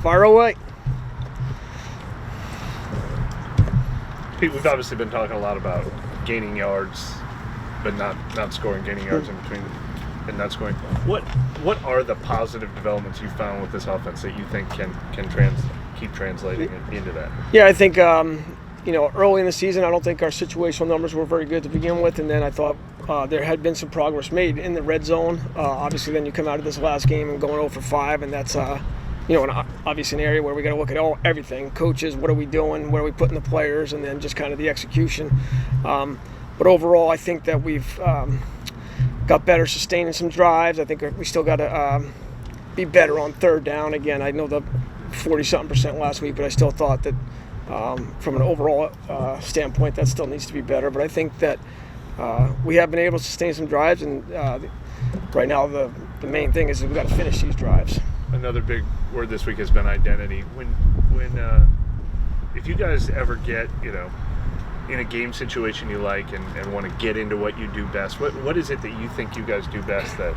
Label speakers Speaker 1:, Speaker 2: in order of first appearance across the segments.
Speaker 1: Fire away.
Speaker 2: Pete, we've obviously been talking a lot about gaining yards, but not scoring, gaining yards in between and not scoring. What are the positive developments you found with this offense that you think can keep translating into that?
Speaker 1: Yeah, I think early in the season, I don't think our situational numbers were very good to begin with, and then I thought there had been some progress made in the red zone. Obviously, then you come out of this last game and going 0 for 5, and that's obviously an area where we got to look at everything. Coaches, what are we doing? Where are we putting the players? And then just kind of the execution. But overall, I think that we've got better sustaining some drives. I think we still got to be better on third down. Again, I know the 40-something% last week, but I still thought that from an overall standpoint, that still needs to be better. But I think that we have been able to sustain some drives, and right now the main thing is we've got to finish these drives.
Speaker 2: Another big word this week has been identity. When if you guys ever get in a game situation you like and want to get into what you do best, what is it that you think you guys do best that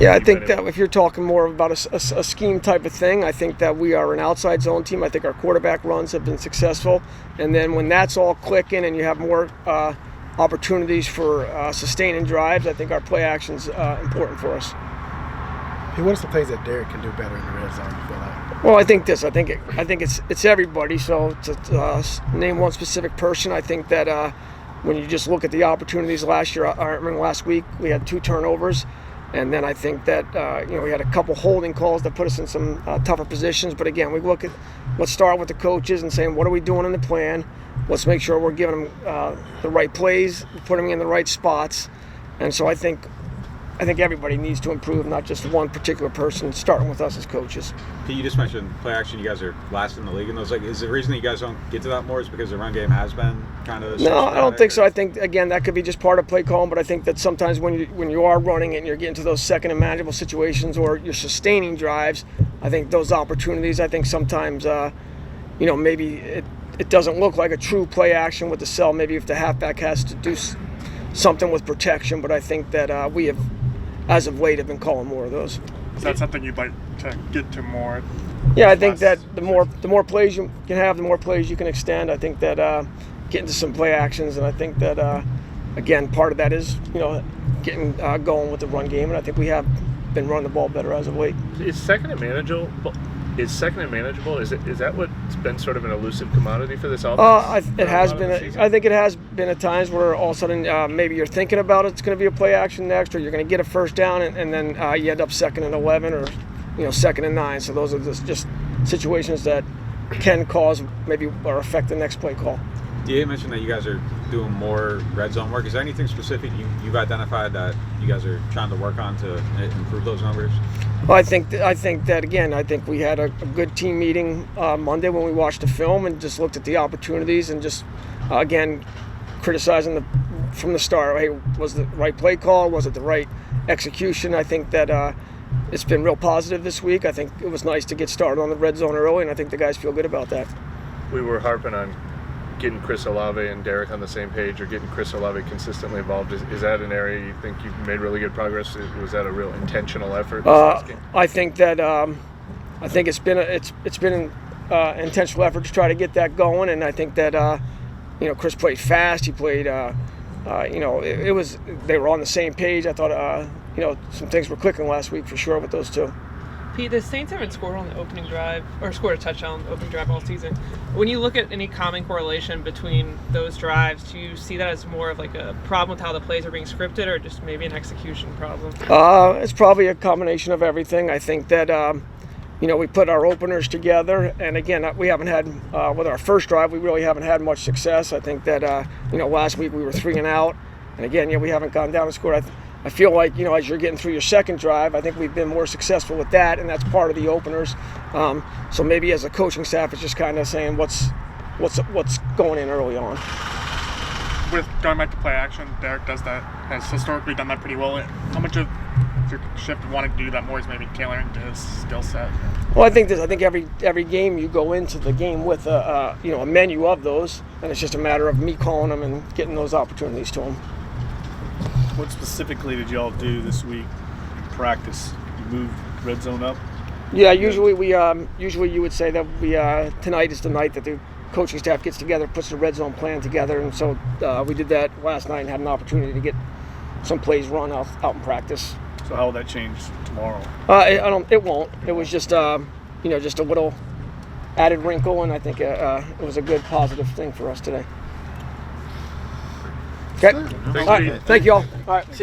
Speaker 1: Yeah, I think that if you're talking more about a scheme type of thing, I think that we are an outside zone team. I think our quarterback runs have been successful, and then when that's all clicking and you have more opportunities for sustaining drives, I think our play action's important for us.
Speaker 3: Hey, what are some things that Derek can do better in the red zone, you feel like?
Speaker 1: Well, I think it's everybody. So to name one specific person, I think that when you just look at the opportunities last week, we had 2 turnovers, and then I think that we had a couple holding calls that put us in some tougher positions. But again, let's start with the coaches and saying, what are we doing in the plan? Let's make sure we're giving them the right plays, putting them in the right spots, and so I think everybody needs to improve, not just one particular person, starting with us as coaches.
Speaker 4: Pete, you just mentioned play action. You guys are last in the league in those. Is the reason that you guys don't get to that more is because the run game has been kind of?
Speaker 1: No, I don't think so. I think, again, that could be just part of play calling, but I think that sometimes when you are running and you're getting to those second and manageable situations or you're sustaining drives, I think those opportunities, I think sometimes, maybe it doesn't look like a true play action with the cell. Maybe if the halfback has to do something with protection, but I think that we have, as of late, have been calling more of those.
Speaker 5: Is that something you'd like to get to more?
Speaker 1: Yeah, I think that the more plays you can have, the more plays you can extend. I think that getting to some play actions, and I think that again, part of that is getting going with the run game, and I think we have been running the ball better as of late.
Speaker 2: Is second and manageable? Is that what's been sort of an elusive commodity for this offense?
Speaker 1: It has been. I think it has been at times where all of a sudden maybe you're thinking about it's going to be a play action next, or you're going to get a first down, and then you end up 2nd and 11 or 2nd and 9. So those are just situations that can cause maybe or affect the next play call.
Speaker 4: DA mentioned that you guys are doing more red zone work. Is there anything specific you've identified that you guys are trying to work on to improve those numbers?
Speaker 1: Well, I think that again, I think we had a good team meeting Monday when we watched the film and just looked at the opportunities and just again criticizing from the start. Hey, was the right play call? Was it the right execution? I think that it's been real positive this week. I think it was nice to get started on the red zone early, and I think the guys feel good about that.
Speaker 2: We were harping on getting Chris Olave and Derek on the same page, or getting Chris Olave consistently involved. Is that an area you think you've made really good progress? Was that a real intentional effort?
Speaker 1: I think that it's been an intentional effort to try to get that going, and I think that Chris played fast. He played they were on the same page. I thought some things were clicking last week for sure with those two.
Speaker 6: Pete, the Saints haven't scored on the opening drive, or scored a touchdown on the opening drive all season. When you look at any common correlation between those drives, do you see that as more of like a problem with how the plays are being scripted, or just maybe an execution problem?
Speaker 1: It's probably a combination of everything. I think that we put our openers together, and again, we haven't had with our first drive, we really haven't had much success. I think that last week we were 3 and out, and again, we haven't gone down and scored. I feel like, as you're getting through your second drive, I think we've been more successful with that, and that's part of the openers. So maybe as a coaching staff, it's just kind of saying what's going in early on.
Speaker 5: With going back to play action, Derek has historically done that pretty well. How much of your shift wanting to do that more is maybe tailoring to his skill set?
Speaker 1: Well, I think every game you go into the game with a menu of those, and it's just a matter of me calling them and getting those opportunities to them.
Speaker 7: What specifically did y'all do this week in practice? You moved red zone up?
Speaker 1: Yeah, usually usually you would say that tonight is the night that the coaching staff gets together, puts the red zone plan together, and so we did that last night and had an opportunity to get some plays run out in practice.
Speaker 2: So how will that change tomorrow?
Speaker 1: It won't. It was just just a little added wrinkle, and I think it was a good positive thing for us today. Okay.
Speaker 2: Thanks,
Speaker 1: All right.
Speaker 2: Pete.
Speaker 1: Thank you all. All right. See you.